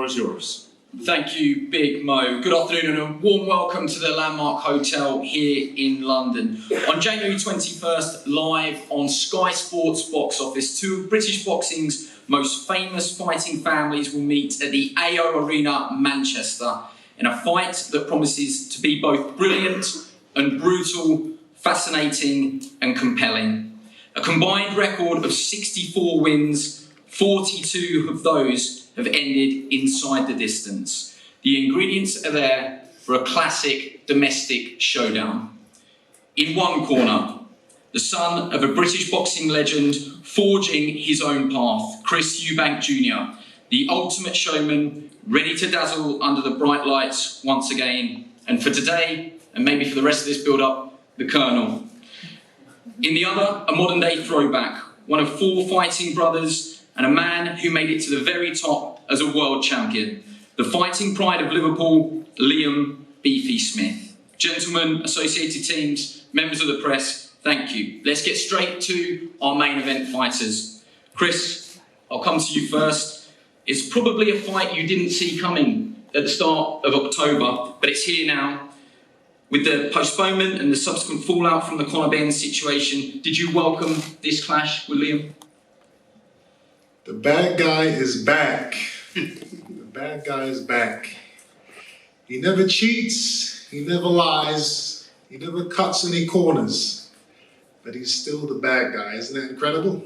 is yours. Thank you, Big Mo. Good afternoon and a warm welcome to the Landmark Hotel here in London. On January 21st, live on Sky Sports Box Office, two of British boxing's most famous fighting families will meet at the AO Arena, Manchester, in a fight that promises to be both brilliant and brutal, fascinating and compelling. A combined record of 64 wins, 42 of those have ended inside the distance. The ingredients are there for a classic domestic showdown. In one corner, the son of a British boxing legend forging his own path, Eubank Jr, the ultimate showman, ready to dazzle under the bright lights once again. And for today, and maybe for the rest of this build-up, the Colonel. In the other, a modern-day throwback, one of four fighting brothers, and a man who made it to the very top as a world champion, the fighting pride of Liverpool, Liam "Beefy" Smith. Gentlemen, associated teams, members of the press, thank you. Let's get straight to our main event fighters. Chris, I'll come to you first. It's probably a fight you didn't see coming at the start of October, but it's here now. With the postponement and the subsequent fallout from the Conor Benn situation, did you welcome this clash with Liam? The bad guy is back. The bad guy is back. He never cheats, he never lies, he never cuts any corners, but he's still the bad guy. Isn't that incredible?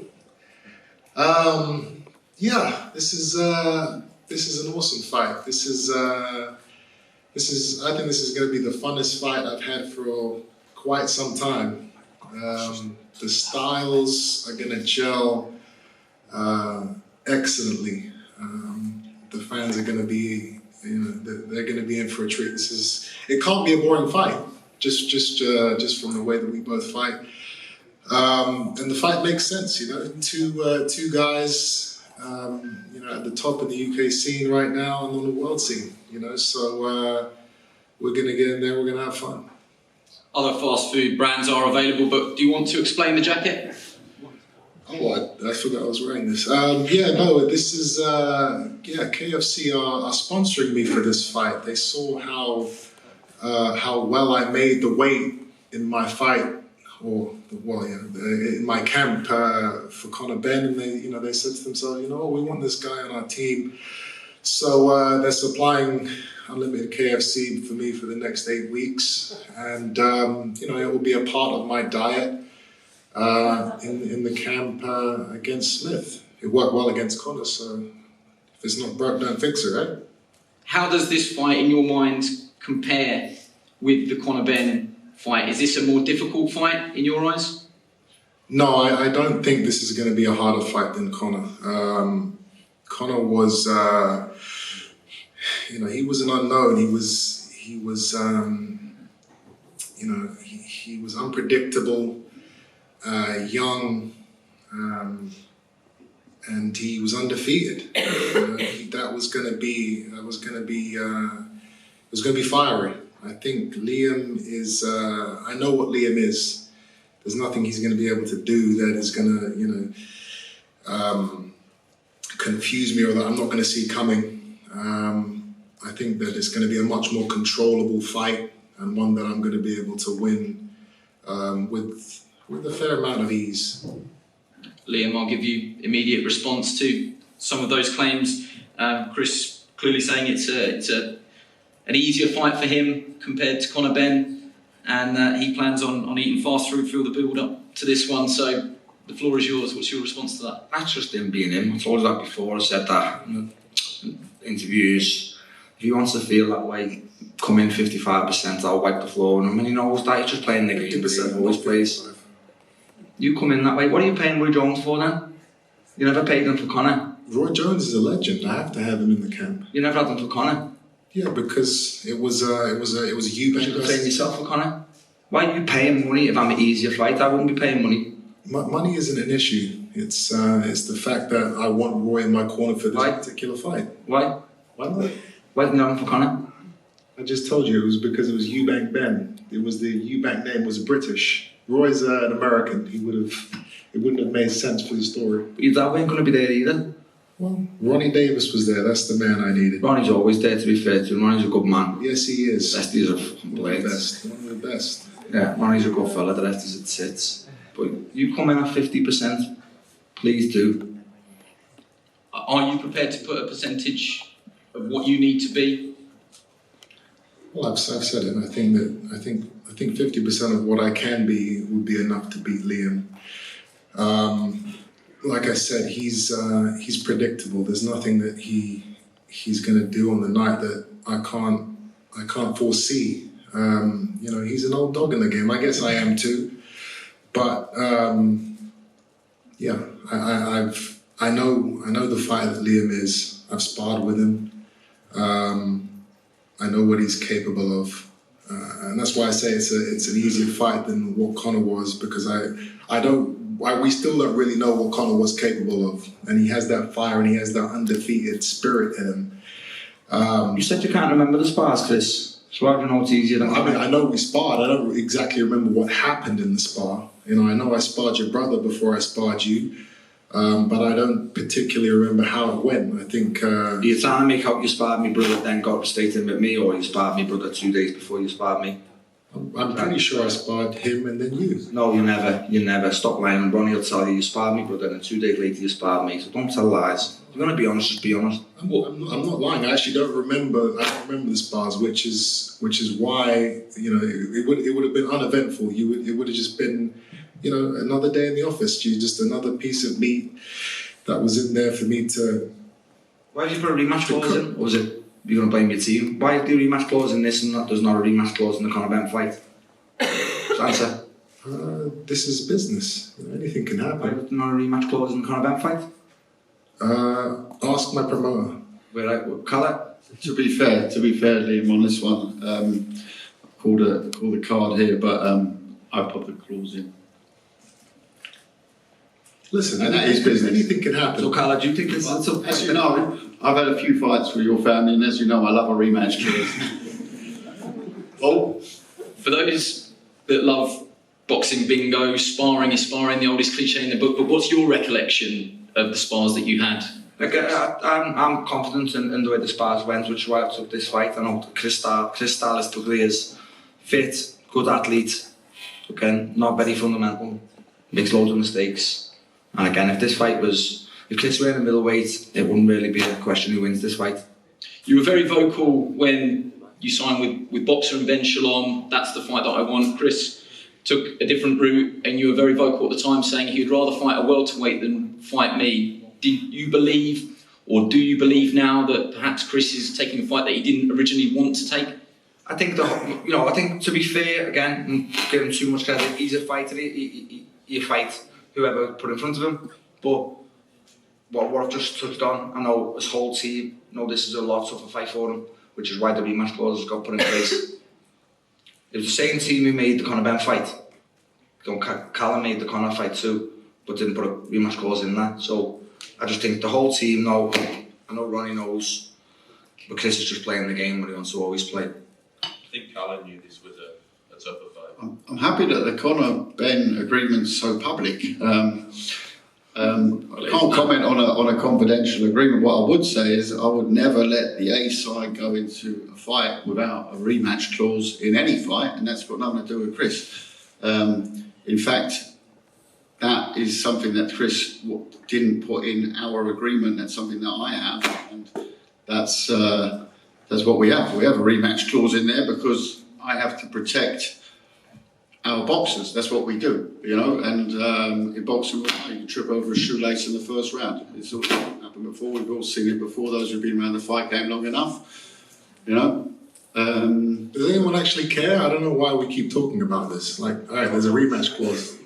Yeah, this is an awesome fight. I think this is going to be the funnest fight I've had for quite some time. The styles are going to gel excellently. The fans are going to be, they're going to be in for a treat. It can't be a boring fight, just from the way that we both fight. And the fight makes sense, two guys, at the top of the UK scene right now and on the world scene, so we're going to get in there, we're going to have fun. Other fast food brands are available, but do you want to explain the jacket? Oh, I forgot I was wearing this. This is, KFC are sponsoring me for this fight. They saw how well I made the weight in my fight, in my camp for Conor Benn, and they said to themselves, we want this guy on our team. So they're supplying unlimited KFC for me for the next 8 weeks. And, it will be a part of my diet. In the camp against Smith. It worked well against Conor, so if it's not broke, don't fix it, right? How does this fight, in your mind, compare with the Conor Benn fight? Is this a more difficult fight in your eyes? No, I don't think this is going to be a harder fight than Conor. Conor was, he was an unknown. He was unpredictable. Young, and he was undefeated. It was going to be fiery. I think Liam is. I know what Liam is. There's nothing he's going to be able to do that is going to, confuse me or that I'm not going to see coming. I think that it's going to be a much more controllable fight and one that I'm going to be able to win with a fair amount of ease. Liam, I'll give you immediate response to some of those claims. Chris clearly saying it's an easier fight for him compared to Conor Benn, and he plans on eating fast food through the build-up to this one. So the floor is yours. What's your response to that? That's just him being him. I told you that before. I said that in interviews. If he wants to feel that way, come in 55%. I'll wipe the floor on him, and he knows that he's just playing the game. He always plays. You come in that way. What are you paying Roy Jones for then? You never paid him for Conor. Roy Jones is a legend. I have to have him in the camp. You never had him for Conor. Yeah, because it was a Eubank. You could pay yourself for Conor. Why are you paying money if I'm an easier fight? I wouldn't be paying money. Money isn't an issue. It's the fact that I want Roy in my corner for this particular fight. Why? Why not? Why didn't you have him for Conor? I just told you it was because it was Eubank Ben. It was the Eubank name was British. Roy's an American. It wouldn't have made sense for the story. But your dad ain't going to be there either. Well, Ronnie Davis was there. That's the man I needed. Ronnie's always there, to be fair to him. Ronnie's a good man. Yes, he is. The rest is a fucking blade. One of the best. Yeah, Ronnie's a good fella, the rest is it sits. But you come in at 50%, please do. Are you prepared to put a percentage of what you need to be? Well, I've said it. I think 50% of what I can be would be enough to beat Liam. Like I said, he's predictable. There's nothing that he's going to do on the night that I can't foresee. He's an old dog in the game. I guess I am too. But yeah, I know the fighter that Liam is. I've sparred with him. I know what he's capable of, and that's why I say it's an easier fight than what Conor was, because we still don't really know what Conor was capable of, and he has that fire and he has that undefeated spirit in him. You said you can't remember the spars, Chris. So I don't know it's easier than I know we sparred. I don't exactly remember what happened in the spar. I know I sparred your brother before I sparred you, but I don't particularly remember how it went. I think... You're trying to make out you sparred me brother, then got straight in with me, or you sparred me brother 2 days before you sparred me? I'm pretty sure I sparred him and then you. No, you never. Stop lying, and Ronnie will tell you sparred me brother, and 2 days later you sparred me, so don't tell lies. If you're going to be honest, just be honest. I'm not lying. I actually don't remember. I don't remember the spars, which is why it would have been uneventful. It would have just been another day in the office. Just another piece of meat that was in there for me to. Why did you put a rematch clause in? Or was it you're going to blame your team? Why do you rematch clause in this and that? There's not a rematch clause in the Conor Ben fight. Just answer. This is business. Anything can happen. Why is there not a rematch clause in the Conor Ben fight? Ask my promoter. Colour? To be fair, Liam, on this one, call the card here, but I put the clause in. Listen, and that is business. Anything can happen. So, Carla, do you think this is a... As you know, I've had a few fights with your family, and as you know, I love a rematch clause. Oh, for those that love boxing bingo, sparring is sparring, the oldest cliche in the book, but what's your recollection of the spars that you had? I'm confident in the way the spars went, which is why I took this fight. I know Chris stylistically is fit, good athlete, again, not very fundamental, makes loads of mistakes. And again, if Chris were in the middleweight, it wouldn't really be a question who wins this fight. You were very vocal when you signed with Boxer and Ben Shalom. That's the fight that I want. Chris took a different route, and you were very vocal at the time, saying he would rather fight a welterweight than fight me. Did you believe, or do you believe now, that perhaps Chris is taking a fight that he didn't originally want to take? I think I think to be fair, again, and give him too much credit, he's a fighter. He fight whoever put in front of him. But what I've just touched on, I know his whole team know this is a lot tougher fight for him, which is why the rematch clause has got put in place. It was the same team who made the Conor Ben fight. Callum made the Conor fight too, but didn't put a rematch clause in that. So I just think the whole team know. I know Ronnie knows, but Chris is just playing the game when he wants to always play. I think Callum knew this was a tougher fight. I'm happy that the Conor Ben agreement's so public. I can't comment on a confidential agreement. What I would say is I would never let the A side go into a fight without a rematch clause in any fight, and that's got nothing to do with Chris. In fact, that is something that Chris didn't put in our agreement. That's something that I have, and that's what we have. We have a rematch clause in there because I have to protect our boxers. That's what we do, and in boxing you can trip over a shoelace in the first round. It's all happened before. We've all seen it before, those who've been around the fight game long enough, Does anyone actually care? I don't know why we keep talking about this. All right, there's a rematch clause.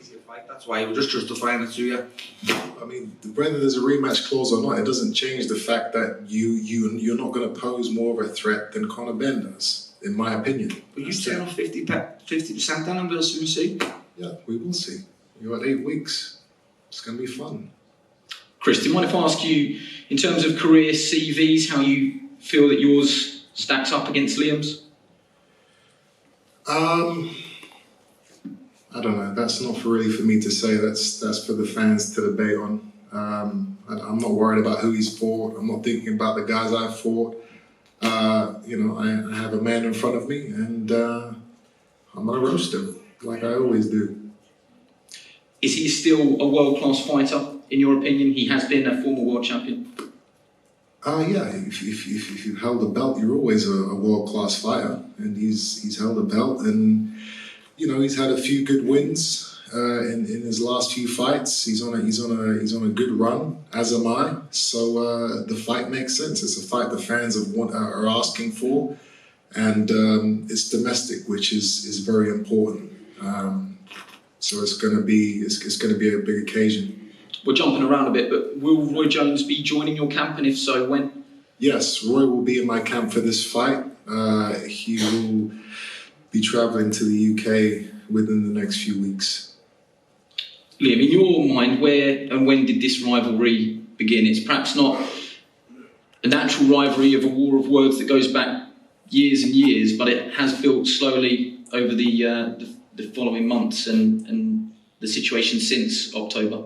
That's why we're just justifying it to you. I mean, whether there's a rematch clause or not, it doesn't change the fact that you're not going to pose more of a threat than Conor Ben does, in my opinion. But you turn off 50% then, and we'll soon see. Yeah, we will see. You're at 8 weeks. It's going to be fun. Chris, do you mind if I ask you, in terms of career CVs, how you feel that yours stacks up against Liam's? I don't know. That's not really for me to say. That's for the fans to debate on. I'm not worried about who he's fought. I'm not thinking about the guys I've fought. I have a man in front of me, and I'm gonna roast him like I always do. Is he still a world-class fighter, in your opinion? He has been a former world champion. Yeah, if you held a belt, you're always a world-class fighter, and he's held a belt, and he's had a few good wins in his last few fights. He's on a good run, as am I. So the fight makes sense. It's a fight the fans are asking for, and it's domestic, which is very important. So it's going to be a big occasion. We're jumping around a bit, but will Roy Jones be joining your camp, and if so, when? Yes, Roy will be in my camp for this fight. He will be travelling to the UK within the next few weeks. Liam, in your mind, where and when did this rivalry begin? It's perhaps not a natural rivalry of a war of words that goes back years and years, but it has built slowly over the following months and the situation since October.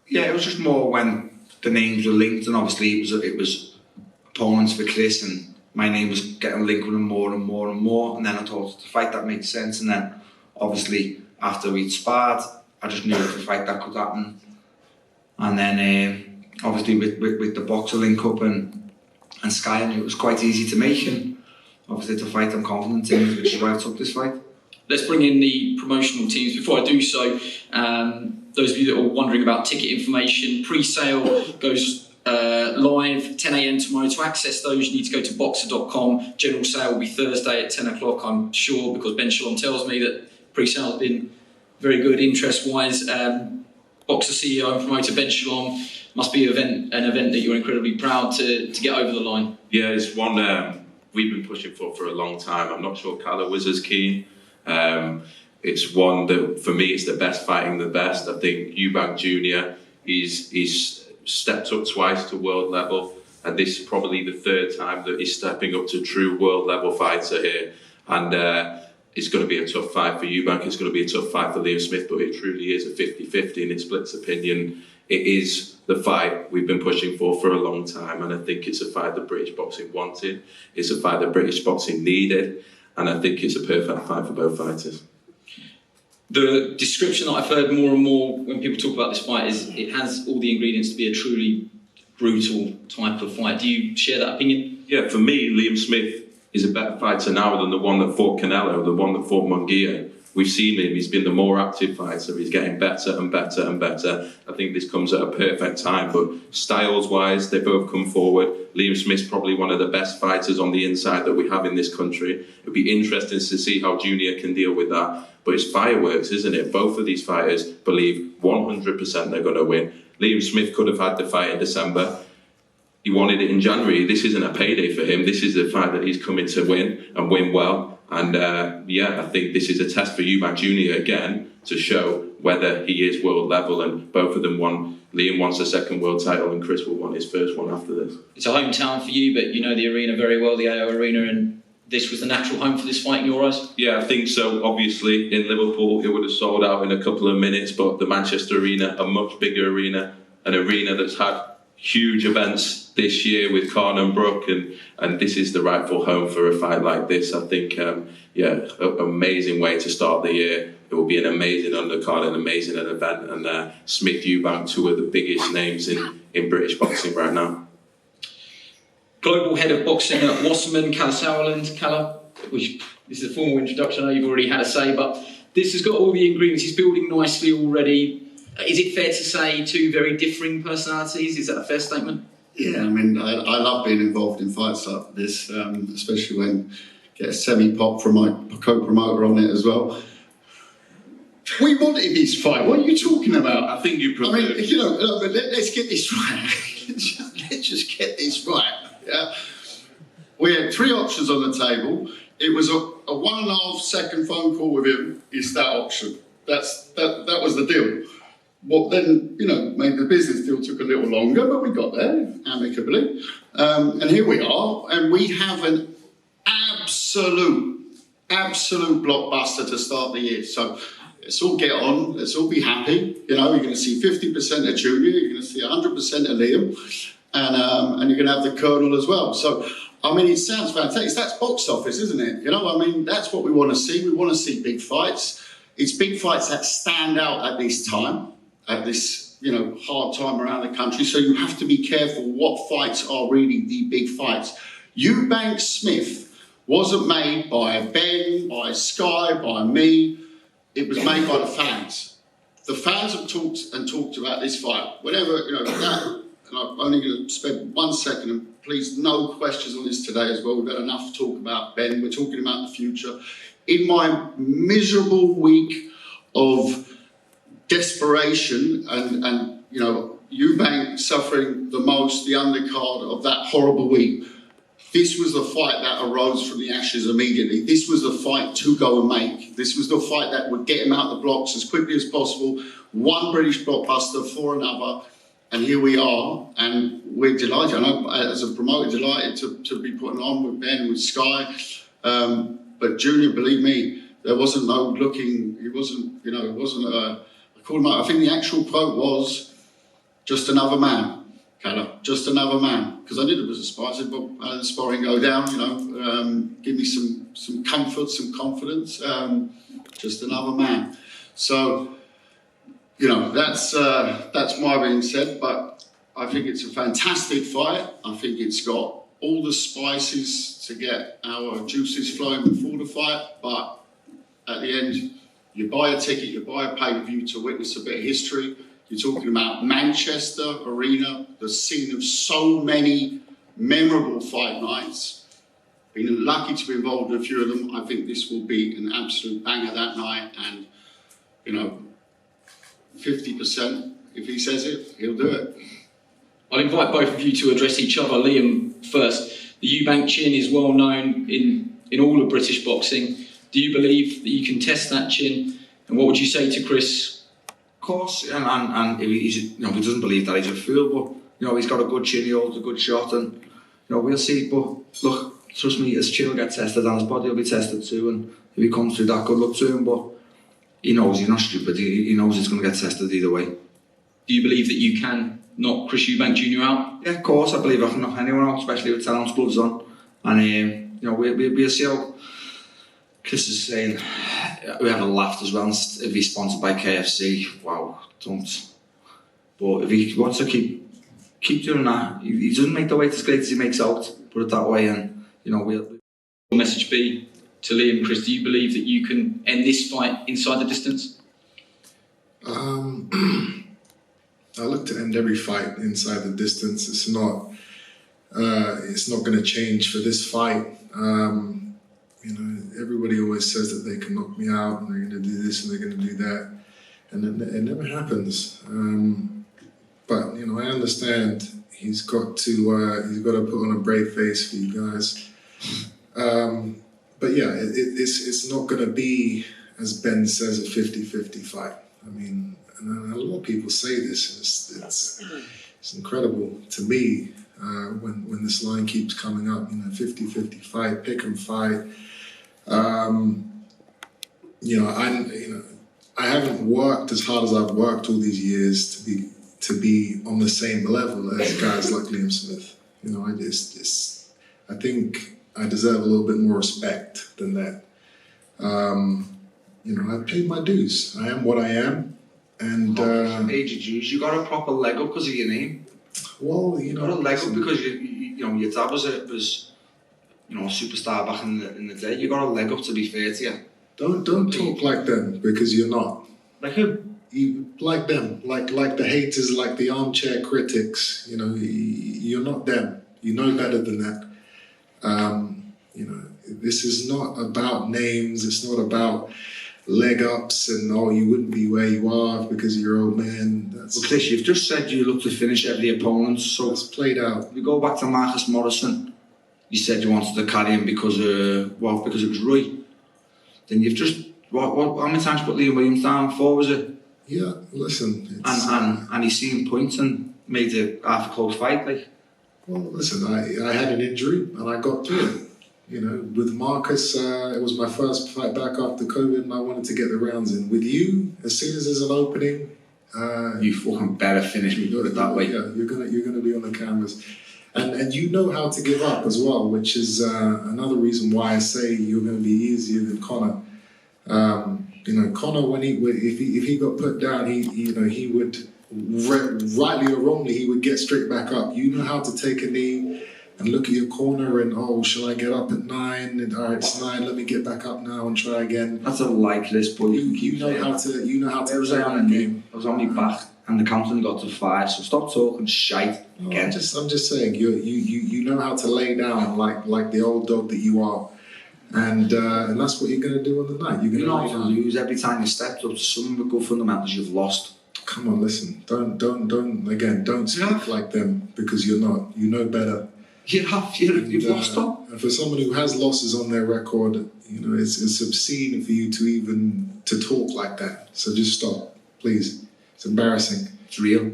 Yeah, it was just more when the names were linked, and obviously it was opponents for Chris, and my name was getting linked with him more and more and more. And then I thought the fight that makes sense, and then obviously after we'd sparred, I just knew it was a fight that could happen. And then obviously with the boxer link up and Sky, I knew it was quite easy to make, and obviously it's a fight I'm confident in, which is why I took this fight. Let's bring in the promotional teams. Before I do so, those of you that are wondering about ticket information, pre-sale goes live 10 a.m. tomorrow. To access those, you need to go to boxer.com. General sale will be Thursday at 10 o'clock, I'm sure, because Ben Shalom tells me that pre-sale has been very good interest-wise. Boxer CEO and promoter Ben Shalom, must be an event that you're incredibly proud to get over the line. Yeah, it's one we've been pushing for a long time. I'm not sure Calla was as keen. It's one that, for me, it's the best fighting the best. I think Eubank Jr, he's stepped up twice to world level, and this is probably the third time that he's stepping up to true world level fighter here. And it's going to be a tough fight for Eubank. It's going to be a tough fight for Liam Smith, but it truly is a 50-50 in its splits opinion. It is the fight we've been pushing for a long time, and I think it's a fight that British boxing wanted. It's a fight that British boxing needed, and I think it's a perfect fight for both fighters. The description that I've heard more and more when people talk about this fight is it has all the ingredients to be a truly brutal type of fight. Do you share that opinion? Yeah, for me, Liam Smith is a better fighter now than the one that fought Canelo, the one that fought Munguia. We've seen him, he's been the more active fighter, he's getting better and better and better. I think this comes at a perfect time, but styles-wise, they both come forward. Liam Smith's probably one of the best fighters on the inside that we have in this country. It'll be interesting to see how Junior can deal with that. But it's fireworks, isn't it? Both of these fighters believe 100% they're going to win. Liam Smith could have had the fight in December. He wanted it in January. This isn't a payday for him. This is a fight that he's coming to win and win well. And I think this is a test for Eubank Jr again to show whether he is world level. And both of them won. Liam wants a second world title, and Chris will want his first one after this. It's a hometown for you, but you know the arena very well, the AO Arena, and this was the natural home for this fight in your eyes? Yeah, I think so. Obviously, in Liverpool, it would have sold out in a couple of minutes, but the Manchester Arena, a much bigger arena, an arena that's had huge events this year with Khan and Brook, and this is the rightful home for a fight like this. I think, amazing way to start the year. It will be an amazing undercard, an amazing event, and Smith Eubank, two of the biggest names in British boxing right now. Global head of boxing at Wasserman, Calla Sauerland. Calla, this is a formal introduction, I know you've already had a say, but this has got all the ingredients. He's building nicely already. Is it fair to say two very differing personalities? Is that a fair statement? Yeah, I mean, I love being involved in fights like this, especially when you get a semi-pop from my co-promoter on it as well. We wanted this fight. What are you talking about? I think you prefer... I mean, let's get this right. Let's just get this right. Yeah, we had three options on the table. It was a 1.5 second phone call with him. Is that option? That was the deal. Well, then, maybe the business deal took a little longer, but we got there amicably. And here we are, and we have an absolute blockbuster to start the year. So let's all get on, let's all be happy. You know, you're going to see 50% of Junior, you're going to see 100% of Liam, and you're going to have the Colonel as well. So, I mean, it sounds fantastic. That's box office, isn't it? You know, I mean, that's what we want to see. We want to see big fights. It's big fights that stand out at this time, at this, you know, hard time around the country. So you have to be careful what fights are really the big fights. Eubank Smith wasn't made by Ben, by Sky, by me. It was made by the fans. The fans have talked about this fight. Whenever, you know, that, and I'm only going to spend 1 second, and please, no questions on this today as well. We've had enough talk about Ben. We're talking about the future. In my miserable week of desperation and you know, Eubank suffering the most, the undercard of that horrible week, this was the fight that arose from the ashes immediately. This was the fight to go and make. This was the fight that would get him out the blocks as quickly as possible. One British blockbuster for another. And here we are, and we're delighted. I'm, as a promoter, delighted to be putting on with Ben, with Sky. But Junior, believe me, there wasn't no looking, it wasn't, you know, it wasn't I called him out. I think the actual quote was, just another man, Callum, just another man. Because I knew there was a spy. I said, well, the sparring go down, you know, give me some comfort, some confidence, just another man. So, you know, that's my being said, but I think it's a fantastic fight. I think it's got all the spices to get our juices flowing before the fight, but at the end, you buy a ticket, you buy a pay-per-view to witness a bit of history. You're talking about Manchester Arena, the scene of so many memorable fight nights. Been lucky to be involved in a few of them. I think this will be an absolute banger that night, and, you know, 50%, if he says it, he'll do it. I'll invite both of you to address each other. Liam first. The Eubank chin is well known in all of British boxing. Do you believe that you can test that chin? And what would you say to Chris? Of course, and if he's, you know, if he doesn't believe that, he's a fool. But you know, he's got a good chin, he holds a good shot, and you know, we'll see. But look, trust me, his chin will get tested, and his body will be tested too. And if he comes through that, good luck to him. But he knows he's not stupid. He knows it's going to get tested either way. Do you believe that you can knock Chris Eubank Jr. out? Yeah, of course, I believe I can knock anyone out, especially with 10 ounce gloves on. And you know, we'll see how Chris is saying. We have a laughed as well. If he's sponsored by KFC, wow, don't. But if he wants to keep doing that, he doesn't make the weight as great as he makes out. Put it that way, and you know, we'll. Message B to Liam and Chris. Do you believe that you can end this fight inside the distance? I look to end every fight inside the distance. It's not going to change for this fight. You know, everybody always says that they can knock me out and they're going to do this and they're going to do that, and it never happens. But you know, I understand he's got to put on a brave face for you guys. But yeah, it's not going to be, as Ben says, a 50-50 fight. I mean, and a lot of people say this, and it's incredible to me when this line keeps coming up. You know, 50-50 fight, pick 'em fight. You know, I haven't worked as hard as I've worked all these years to be on the same level as guys like Liam Smith. You know, I think I deserve a little bit more respect than that. You know, I've paid my dues. I am what I am, and paid your dues. You got a proper leg up because of your name. Well, you know, got a leg up because you know your dad was you know, a superstar back in the day. You got a leg up, to be fair to you. Don't talk like them, because you're not. Like who? You like them, like the haters, like the armchair critics. You know, you're not them. You know better than that. You know, this is not about names. It's not about leg ups and you wouldn't be where you are because of your old man. Well, Chris, you've just said you look to finish every opponent. So it's played out. If we go back to Marcus Morrison, you said you wanted to carry him because it was Roy. Then you've just how many times you put Liam Williams down? 4, was it? Yeah, listen. And he's seen points and made it half a close fight, like. Well, listen, I had an injury and I got through it. You know, with Marcus, it was my first fight back after COVID, and I wanted to get the rounds in. With you, as soon as there's an opening, you fucking better finish me, do it that way. Yeah, you're gonna be on the canvas, and you know how to give up as well, which is another reason why I say you're going to be easier than Conor. You know, Conor, if he got put down, he would rightly or wrongly he would get straight back up. You know how to take a knee and look at your corner and, oh, shall I get up at 9? And all right, it's 9. Let me get back up now and try again. That's a like this, but You know how to play that game. I was on my back, and the count only got to 5. So stop talking shite again. I'm just saying, you know how to lay down like the old dog that you are, and that's what you're going to do on the night. You know how to lose every time you stepped up to something with good fundamentals. You've lost. Come on, listen. Don't speak like them, because you're not. You know better. You've lost them. And for someone who has losses on their record, you know, it's obscene for you to even talk like that. So just stop, please. It's embarrassing. It's real.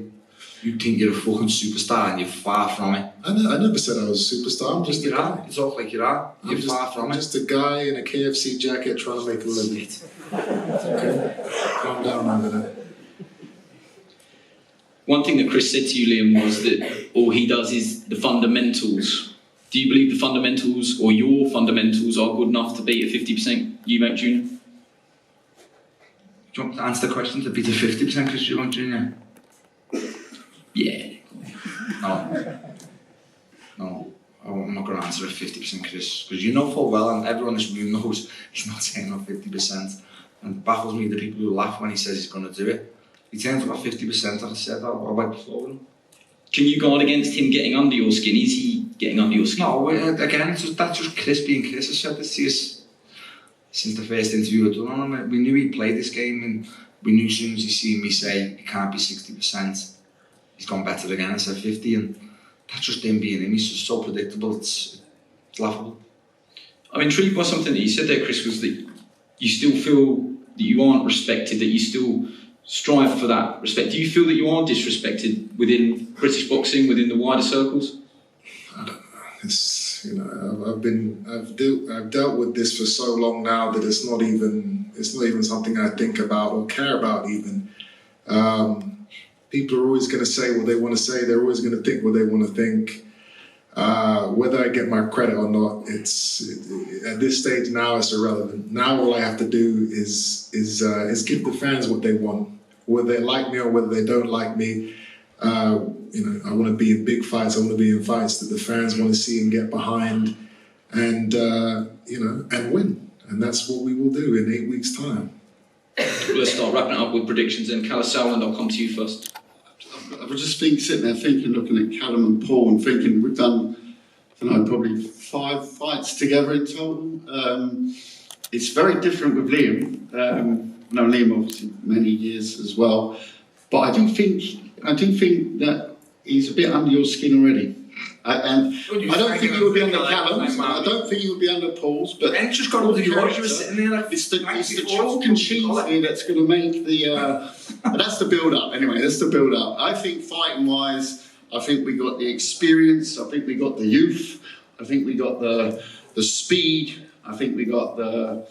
You think you're a fucking superstar and you're far from it. I never said I was a superstar. I'm just a guy. You talk like you are. You're far from it. I'm just a guy in a KFC jacket trying to make a living. Okay? Calm down over there. One thing that Chris said to you, Liam, was that all he does is the fundamentals. Do you believe the fundamentals, or your fundamentals, are good enough to beat a 50% Eubank Jr? Do you want to answer the question to beat a 50% Chris Eubank Jr? Yeah. No, I'm not going to answer a 50% Chris, because you know full well, and everyone in this room knows he's not saying on 50%. And it baffles me the people who laugh when he says he's going to do it. He turns about 50%, like I said, I'll wipe the floor with him. Can you guard against him getting under your skin? Is he getting under your skin? No, again, that's just Chris being Chris. I said this to you since the first interview I'd done on him. We knew he'd play this game, and we knew as soon as he seen me say it can't be 60%, he's gone better again. I said 50, and that's just him being him. He's just so predictable, it's laughable. I'm intrigued by something that you said there, Chris, was that you still feel that you aren't respected, that you still strive for that respect. Do you feel that you are disrespected within British boxing, within the wider circles? I don't know. It's, you know, I've dealt with this for so long now that it's not even something I think about or care about even. People are always going to say what they want to say. They're always going to think what they want to think. Whether I get my credit or not, at this stage now it's irrelevant. Now all I have to do is give the fans what they want, whether they like me or whether they don't like me. You know, I want to be in big fights. I want to be in fights that the fans want to see and get behind, and you know, and win. And that's what we will do in 8 weeks' time. Well, let's start wrapping it up with predictions. And Callum Sowland, I'll come to you first. I was just sitting there thinking, looking at Callum and Paul, and thinking we've done, I don't know, probably 5 fights together in total. It's very different with Liam. I know Liam obviously many years as well, but I do think that he's a bit under your skin already. And I don't think he would be under Callum's. I don't think he would be under Paul's. But and just got all the yours. You were sitting there like it's the chalk and cheese here that's going to make the. That's the build-up. Anyway, that's the build-up. I think fighting-wise, I think we got the experience. I think we got the youth. I think we got the speed. I think we got the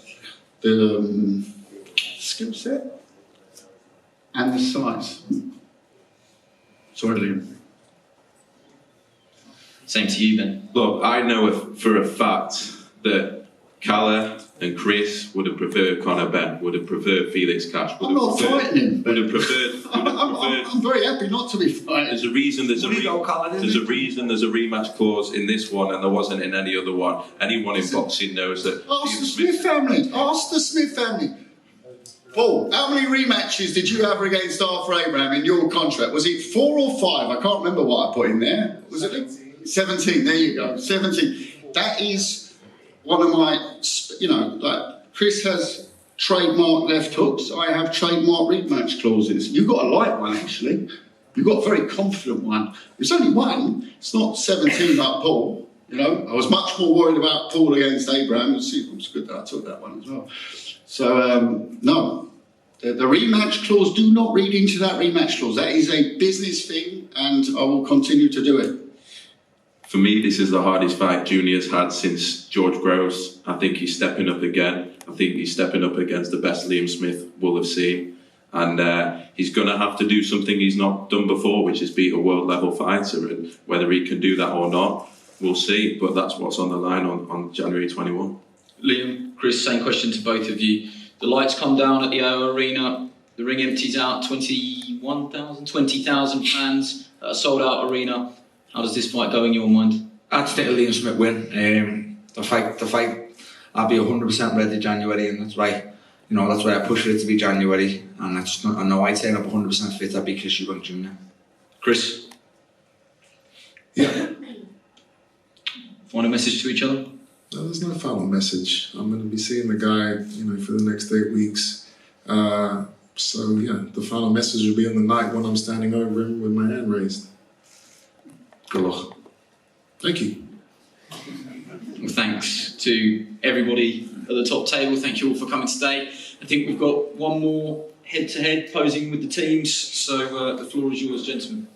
skill set and the size. Sorry, Liam. Same to you, Ben. Look, I know for a fact that Calla and Chris would have preferred Conor Ben, would have preferred Felix Cash. I'm not fighting him. Would have preferred. I'm very happy not to be fighting. There's a reason. There's a reason. There's a rematch clause in this one, and there wasn't in any other one. Anyone in boxing knows that. Ask the Smith family. Ask the Smith family. Paul, how many rematches did you have against Arthur Abraham in your contract? Was it 4 or 5? I can't remember what I put in there. Was it 17? There you go. 17. That is one of my, you know, like Chris has trademark left hooks. I have trademark rematch clauses. You've got a light one, actually. You've got a very confident one. It's only one. It's not 17 like Paul. You know, I was much more worried about Paul against Abraham. It was good that I took that one as well. So, no, the rematch clause, do not read into that rematch clause. That is a business thing, and I will continue to do it. For me, this is the hardest fight Junior's had since George Groves. I think he's stepping up again. I think he's stepping up against the best Liam Smith will have seen. And he's going to have to do something he's not done before, which is beat a world-level fighter. And whether he can do that or not, we'll see. But that's what's on the line on January 21. Liam, Chris, same question to both of you. The lights come down at the AO Arena. The ring empties out. 20,000 fans at a sold-out arena. How does this fight go in your mind? I'd stick a Liam Smith win. The fight, I'll be 100% ready January, and that's why I push for it to be January. And I know I'd turn up 100% fit. I'd be Chris Eubank Jr. Chris? Yeah. Final message to each other? No, there's no final message. I'm going to be seeing the guy, for the next 8 weeks. So yeah, the final message will be on the night when I'm standing over him with my hand raised. Good luck. Thank you. Well, thanks to everybody at the top table. Thank you all for coming today. I think we've got one more head-to-head posing with the teams. So the floor is yours, gentlemen.